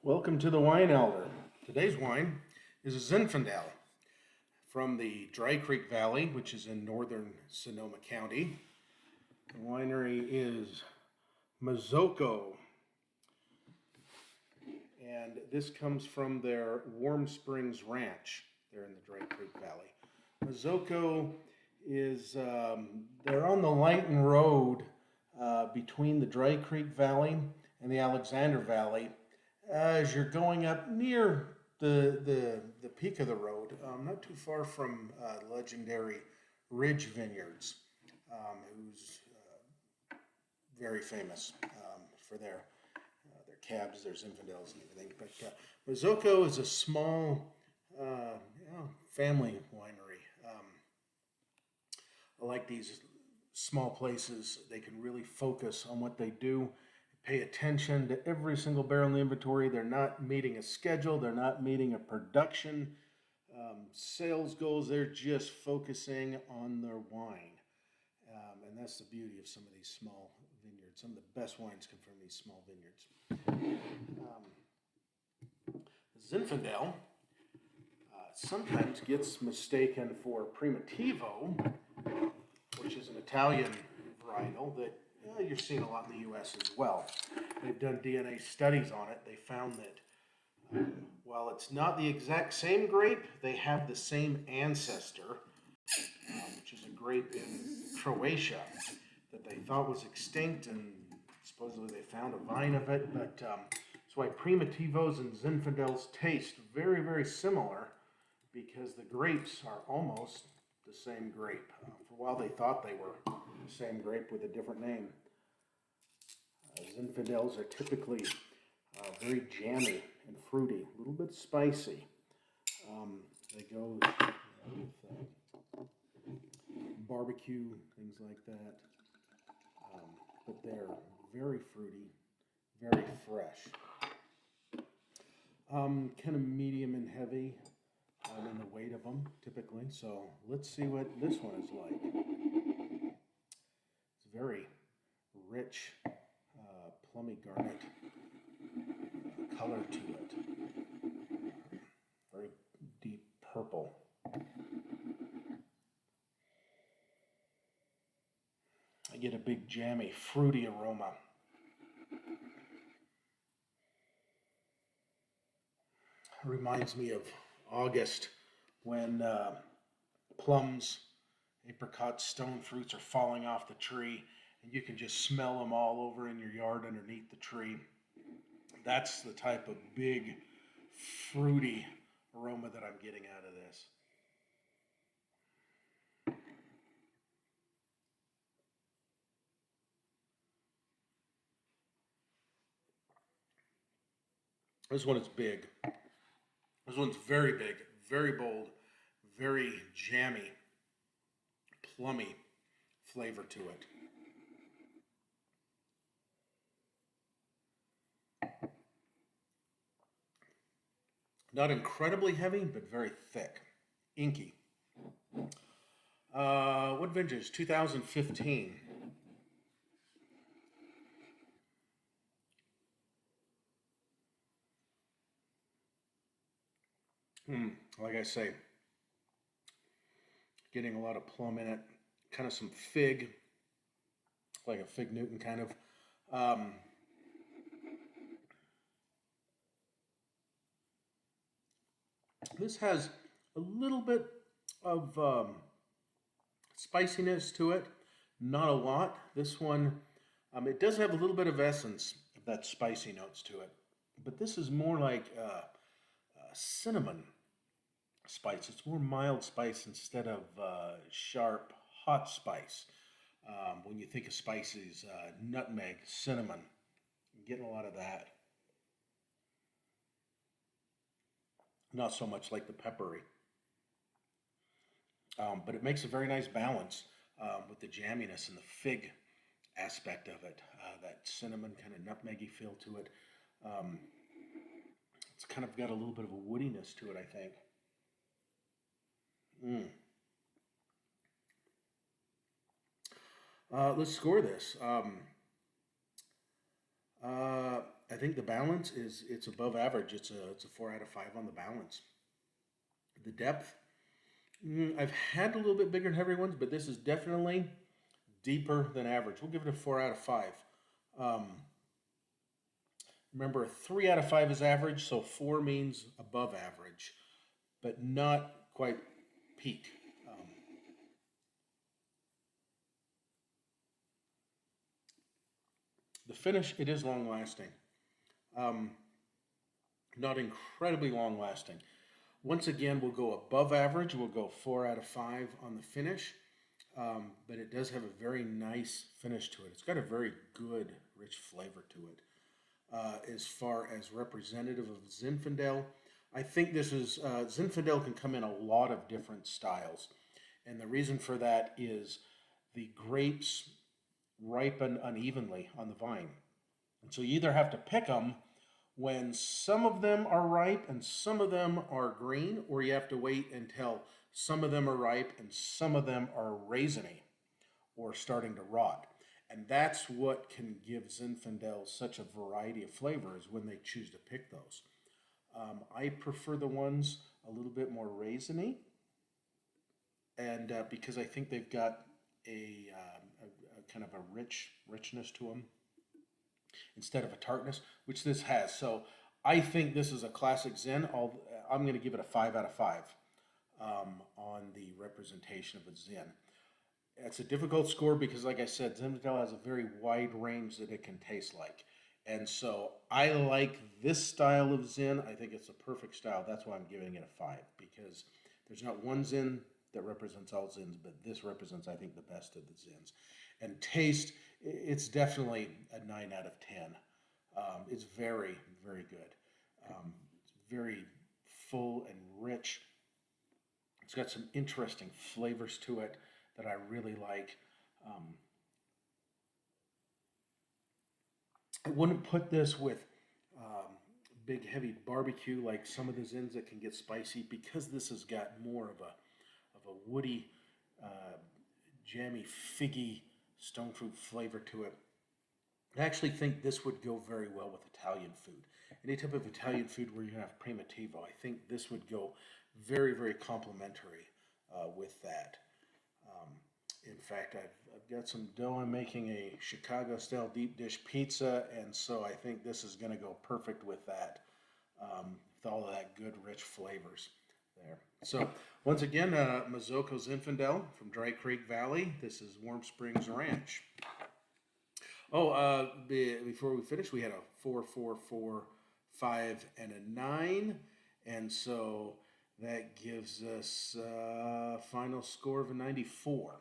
Welcome to the Wine Elder. Today's wine is a Zinfandel from the Dry Creek Valley, which is in northern Sonoma County. The winery is Mazzocco, and this comes from their Warm Springs Ranch there in the Dry Creek Valley. Mazzocco is, they're on the Lighton Road between the Dry Creek Valley and the Alexander Valley. As you're going up near the peak of the road, not too far from legendary Ridge Vineyards, who's very famous for their cabs, their Zinfandels and everything. But Mazzocco is a small family winery. I like these small places. They can really focus on what they do, pay attention to every single barrel in the inventory. They're not meeting a schedule. They're not meeting a production sales goals. They're just focusing on their wine. And that's the beauty of some of these small vineyards. Some of the best wines come from these small vineyards. Zinfandel sometimes gets mistaken for Primitivo, which is an Italian varietal that you're seeing a lot in the U.S. as well. They've done DNA studies on it. They found that while it's not the exact same grape, they have the same ancestor, which is a grape in Croatia that they thought was extinct, and supposedly they found a vine of it. But that's why Primitivos and Zinfandels taste very, very similar, because the grapes are almost the same grape. For a while they thought they were the same grape with a different name. Zinfandels are typically very jammy and fruity, a little bit spicy. They go with barbecue, things like that. But they're very fruity, very fresh. Kind of medium and heavy in the weight of them, typically. So let's see what this one is like. It's very rich, plummy garnet color to it. Very deep purple. I get a big jammy, fruity aroma. Reminds me of August when plums, apricots, stone fruits are falling off the tree, and you can just smell them all over in your yard underneath the tree. That's the type of big, fruity aroma that I'm getting out of this. This one is big. This one's very big, very bold, very jammy, plummy flavor to it. Not incredibly heavy, but very thick, inky. What vintage? 2015. Like I say, getting a lot of plum in it, kind of some fig, like a fig Newton kind of. This has a little bit of spiciness to it, not a lot. This one, it does have a little bit of essence of that spicy notes to it, but this is more like cinnamon spice. It's more mild spice instead of sharp, hot spice. When you think of spices, nutmeg, cinnamon, I'm getting a lot of that. Not so much like the peppery. But it makes a very nice balance with the jamminess and the fig aspect of it. That cinnamon kind of nutmeggy feel to it. It's kind of got a little bit of a woodiness to it, I think. Let's score this. I think the balance is it's above average. It's a 4 out of 5 on the balance. The depth, I've had a little bit bigger and heavier ones, but this is definitely deeper than average. We'll give it a 4 out of 5. Um, Remember, 3 out of 5 is average, so 4 means above average, but not quite peak. Um, the finish, it is long lasting. Um, Not incredibly long lasting. Once again, we'll go above average. We'll go 4 out of 5 on the finish, but it does have a very nice finish to it. It's got a very good, rich flavor to it. As far as representative of Zinfandel, I think this is Zinfandel can come in a lot of different styles, and the reason for that is the grapes ripen unevenly on the vine, and so you either have to pick them when some of them are ripe and some of them are green, or you have to wait until some of them are ripe and some of them are raisiny or starting to rot. And that's what can give Zinfandel such a variety of flavors when they choose to pick those. I prefer the ones a little bit more raisiny, and because I think they've got a kind of a richness to them instead of a tartness, which this has. So I think this is a classic Zin. I'm going to give it a 5 out of 5 on the representation of a Zin. It's a difficult score because, like I said, Zinfandel has a very wide range that it can taste like. And so I like this style of Zin. I think it's a perfect style. That's why I'm giving it a 5, because there's not one Zin that represents all Zins, but this represents, I think, the best of the Zins. And taste, it's definitely a 9 out of 10. It's very, very good. It's very full and rich. It's got some interesting flavors to it that I really like. Um, I wouldn't put this with big heavy barbecue like some of the Zins that can get spicy, because this has got more of a woody, jammy, figgy stone fruit flavor to it. I actually think this would go very well with Italian food. Any type of Italian food where you have primitivo, I think this would go very, very complimentary with that. Um, in fact, I've got some dough. I'm making a Chicago-style deep dish pizza, and so I think this is going to go perfect with that, with all of that good, rich flavors there. So, once again, Mazzocco Zinfandel from Dry Creek Valley. This is Warm Springs Ranch. Oh, before we finish, we had a 4, 4, 4, 5, and a 9, and so that gives us a final score of a 94.